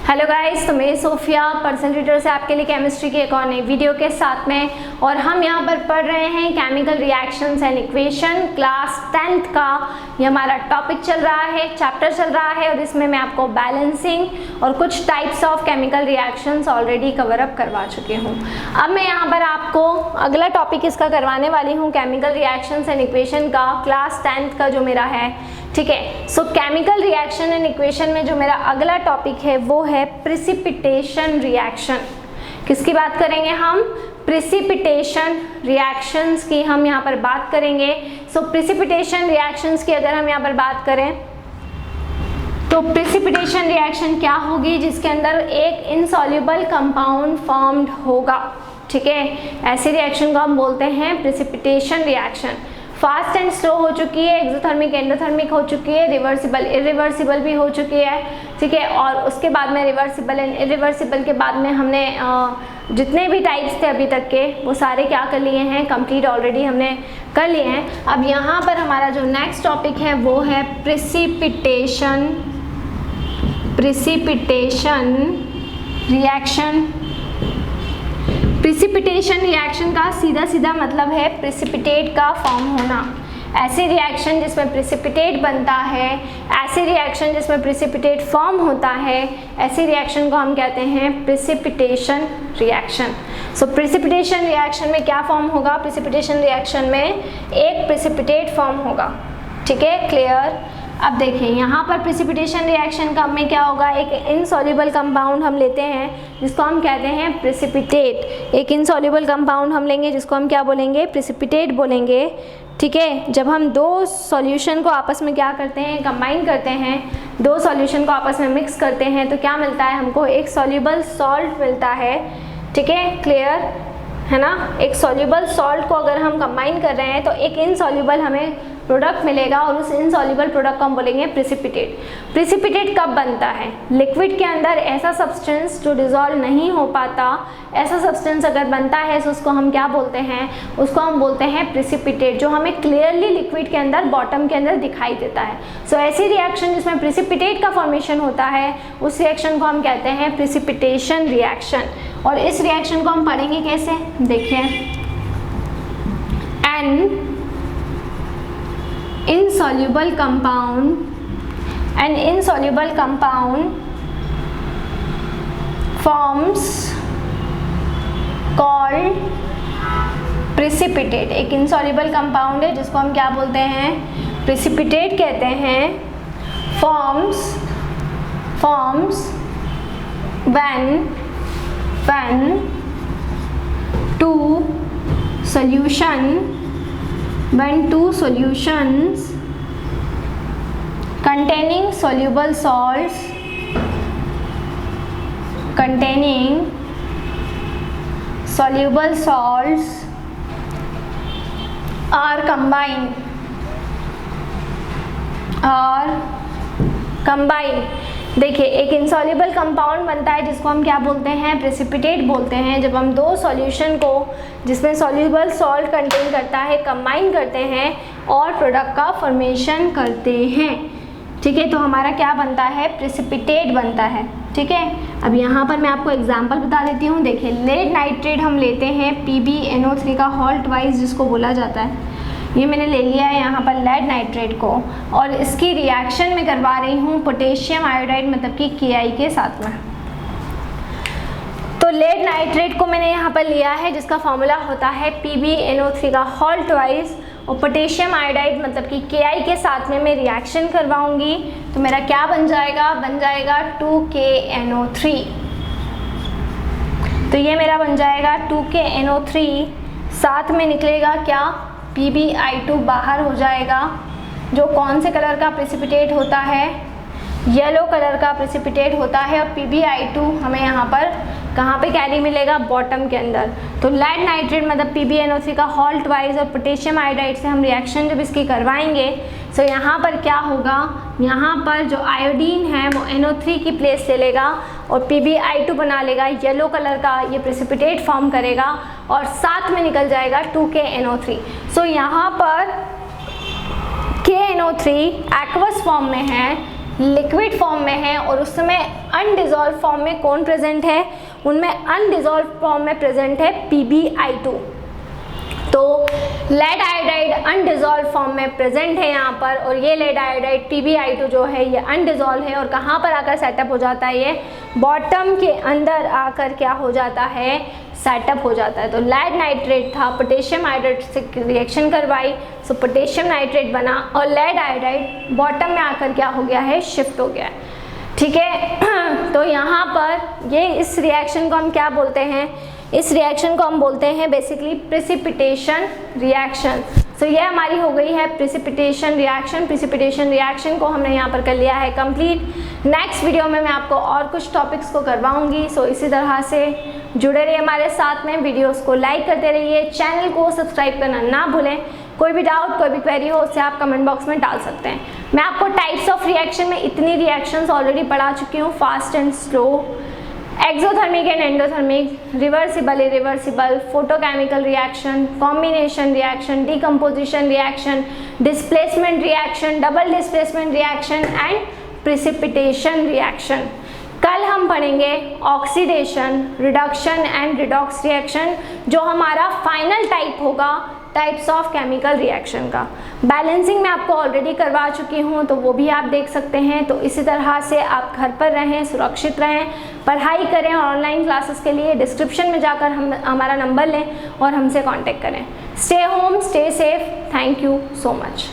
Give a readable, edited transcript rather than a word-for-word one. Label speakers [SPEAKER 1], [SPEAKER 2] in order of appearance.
[SPEAKER 1] Hello guys, तो मैं Sophia personal tutor से आपके लिए केमिस्ट्री की एक और नई वीडियो के साथ में, और हम यहाँ पर पढ़ रहे हैं chemical reactions and equation class 10th का। ये हमारा टॉपिक चल रहा है, चैप्टर चल रहा है, और इसमें मैं आपको बैलेंसिंग और कुछ types of chemical reactions already cover up करवा चुकी हूँ। अब मैं यहाँ पर आपको अगला टॉपिक इसका करवाने वाली हूँ, केमिकल रिएक्शंस एंड इक्वेशन का क्लास 10th का जो मेरा है। ठीक है, सो केमिकल रिएक्शन एंड इक्वेशन में जो मेरा अगला टॉपिक है वो है प्रिसिपिटेशन रिएक्शन। किसकी बात करेंगे हम? प्रिसिपिटेशन रिएक्शंस की हम यहाँ पर बात करेंगे। सो प्रिसिपिटेशन रिएक्शंस की अगर हम यहाँ पर बात करें तो प्रिसिपिटेशन रिएक्शन क्या होगी? जिसके अंदर एक इनसॉल्युबल कंपाउंड फॉर्म्ड होगा। ठीक है, ऐसे रिएक्शन को हम बोलते हैं precipitation reaction. Fast and slow हो चुकी है, एक्सोथर्मिक एंडोथर्मिक हो चुकी है, रिवर्सिबल इरिवर्सिबल भी हो चुकी है। ठीक है, और उसके बाद में रिवर्सिबल एंड इरिवर्सिबल के बाद में हमने जितने भी टाइप्स थे अभी तक के वो सारे क्या कर लिए हैं, कंप्लीट ऑलरेडी हमने कर लिए हैं। अब यहाँ पर हमारा जो नेक्स्ट टॉपिक है वो है प्रिसिपिटेशन रिएक्शन। प्रिसिपिटेशन रिएक्शन का सीधा सीधा मतलब है प्रिसिपिटेट का फॉर्म होना। ऐसे रिएक्शन जिसमें प्रिसिपिटेट बनता है, ऐसे रिएक्शन जिसमें प्रिसिपिटेट फॉर्म होता है, ऐसे रिएक्शन को हम कहते हैं प्रिसिपिटेशन रिएक्शन। सो प्रिसिपिटेशन रिएक्शन में क्या फॉर्म होगा? प्रिसिपिटेशन रिएक्शन में एक प्रिसिपिटेट फॉर्म होगा। ठीक है, क्लियर? अब देखिए यहाँ पर प्रिसिपिटेशन रिएक्शन का में क्या होगा, एक इनसॉल्युबल कंपाउंड हम लेते हैं जिसको हम कहते हैं प्रिसिपिटेट। एक इनसॉल्युबल कंपाउंड हम लेंगे जिसको हम क्या बोलेंगे? प्रिसिपिटेट बोलेंगे। ठीक है, जब हम दो सॉल्यूशन को आपस में क्या करते हैं, कंबाइन करते हैं, दो सॉल्यूशन को आपस में मिक्स करते हैं तो क्या मिलता है हमको? एक सॉल्युबल सॉल्ट मिलता है। ठीक है, क्लियर है ना? एक सॉल्युबल सॉल्ट को अगर हम कंबाइन कर रहे हैं तो एक इनसॉल्युबल हमें प्रोडक्ट मिलेगा, और उस इनसॉल्युबल प्रोडक्ट को हम बोलेंगे प्रिसिपिटेट। प्रिसिपिटेट कब बनता है? लिक्विड के अंदर ऐसा सब्सटेंस जो डिसॉल्व नहीं हो पाता, ऐसा सब्सटेंस अगर बनता है तो उसको हम क्या बोलते हैं? उसको हम बोलते हैं प्रिसिपिटेट, जो हमें क्लियरली लिक्विड के अंदर बॉटम के अंदर दिखाई देता है। सो ऐसी रिएक्शन जिसमें प्रिसिपिटेट का फॉर्मेशन होता है उस रिएक्शन को हम कहते हैं प्रिसिपिटेशन रिएक्शन। और इस रिएक्शन को हम पढ़ेंगे कैसे? देखिए, N insoluble compound forms called precipitate। एक insoluble compound है जिसको हम क्या बोलते हैं? precipitate कहते हैं। forms when two solutions containing soluble salts are combined। देखिए, एक इनसॉल्युबल कंपाउंड बनता है जिसको हम क्या बोलते हैं? प्रिसिपिटेट बोलते हैं। जब हम दो सॉल्यूशन को जिसमें सॉल्युबल सॉल्ट कंटेन करता है कंबाइन करते हैं और प्रोडक्ट का फॉर्मेशन करते हैं। ठीक है, तो हमारा क्या बनता है? प्रिसिपिटेट बनता है। ठीक है, अब यहाँ पर मैं आपको एग्जांपल बता देती हूँ। देखिए, लेड नाइट्रेट हम लेते हैं PbNO3 का हॉल्ट वाइज जिसको बोला जाता है। ये मैंने ले लिया है यहाँ पर लेड नाइट्रेट को, और इसकी रिएक्शन में करवा रही हूँ पोटेशियम आयोडाइड मतलब कि Ki के साथ में। तो लेड नाइट्रेट को मैंने यहाँ पर लिया है जिसका फॉर्मूला होता है PbNO3 का हॉल्ट वाइज, और पोटेशियम आयोडाइड मतलब कि Ki के साथ में मैं रिएक्शन करवाऊंगी तो मेरा क्या बन जाएगा? बन जाएगा 2KNO3। तो ये मेरा बन जाएगा 2KNO3, साथ में निकलेगा क्या? PbI2 बाहर हो जाएगा, जो कौन से कलर का प्रिसिपिटेट होता है? येलो कलर का प्रिसिपिटेट होता है। और PbI2 हमें यहाँ पर कहाँ पे कैरी मिलेगा? बॉटम के अंदर। तो लेड नाइट्रेट मतलब PbNO3 का हॉल्ट वाइज और पोटेशियम आयोडाइड से हम रिएक्शन जब इसकी करवाएंगे तो यहाँ पर क्या होगा? यहाँ पर जो आयोडीन है वो NO3 की प्लेस ले लेगा और PbI2 बना लेगा, येलो कलर का ये प्रिसिपिटेट फॉर्म करेगा और साथ में निकल जाएगा 2KNO3। सो यहाँ पर KNO3 एक्वस फॉर्म में है, लिक्विड फॉर्म में है और उस समय अनडिजॉल्व फॉर्म में कौन प्रेजेंट है, उनमें अनडिजॉल्व फॉर्म में प्रेजेंट है PbI2। तो लेड आयोडाइड अनडिजॉल्व फॉर्म में प्रेजेंट है यहाँ पर, और ये लेड आयोडाइड PbI2 जो है ये अनडिजॉल्व है, और कहाँ पर आकर सेटअप हो जाता है, ये बॉटम के अंदर आकर क्या हो जाता है, सेटअप हो जाता है। तो लेड नाइट्रेट था, पोटेशियम आयोडाइड से रिएक्शन करवाई, सो पोटेशियम नाइट्रेट बना, और लेड आयोडाइड बॉटम में आकर क्या हो गया है, शिफ्ट हो गया है। ठीक है, तो यहाँ पर ये इस रिएक्शन को हम क्या बोलते हैं, इस रिएक्शन को हम बोलते हैं बेसिकली प्रिसिपिटेशन रिएक्शन। सो ये हमारी हो गई है प्रिसिपिटेशन रिएक्शन। प्रिसिपिटेशन रिएक्शन को हमने यहाँ पर कर लिया है कंप्लीट। नेक्स्ट वीडियो में मैं आपको और कुछ टॉपिक्स को करवाऊंगी। सो इसी तरह से जुड़े रहिए हमारे साथ में, वीडियोस को लाइक करते रहिए, चैनल को सब्सक्राइब करना ना भूलें। कोई भी डाउट, कोई भी क्वेरी हो उसे आप कमेंट बॉक्स में डाल सकते हैं। मैं आपको टाइप्स ऑफ रिएक्शन में इतनी रिएक्शंस ऑलरेडी पढ़ा चुकी हूँ, fast and slow, exothermic and endothermic, reversible irreversible, photochemical reaction, combination reaction, decomposition reaction, displacement reaction, double displacement reaction and precipitation reaction. कल हम पढ़ेंगे oxidation, reduction and redox reaction, जो हमारा फाइनल टाइप होगा types of chemical reaction का। Balancing मैं आपको already करवा चुकी हूँ, तो वो भी आप देख सकते हैं। तो इसी तरह से आप घर पर रहें, सुरक्षित रहें, पढ़ाई करें, और ऑनलाइन क्लासेस के लिए डिस्क्रिप्शन में जाकर हमारा नंबर लें और हमसे कांटेक्ट करें। Stay home, stay safe, thank you so much.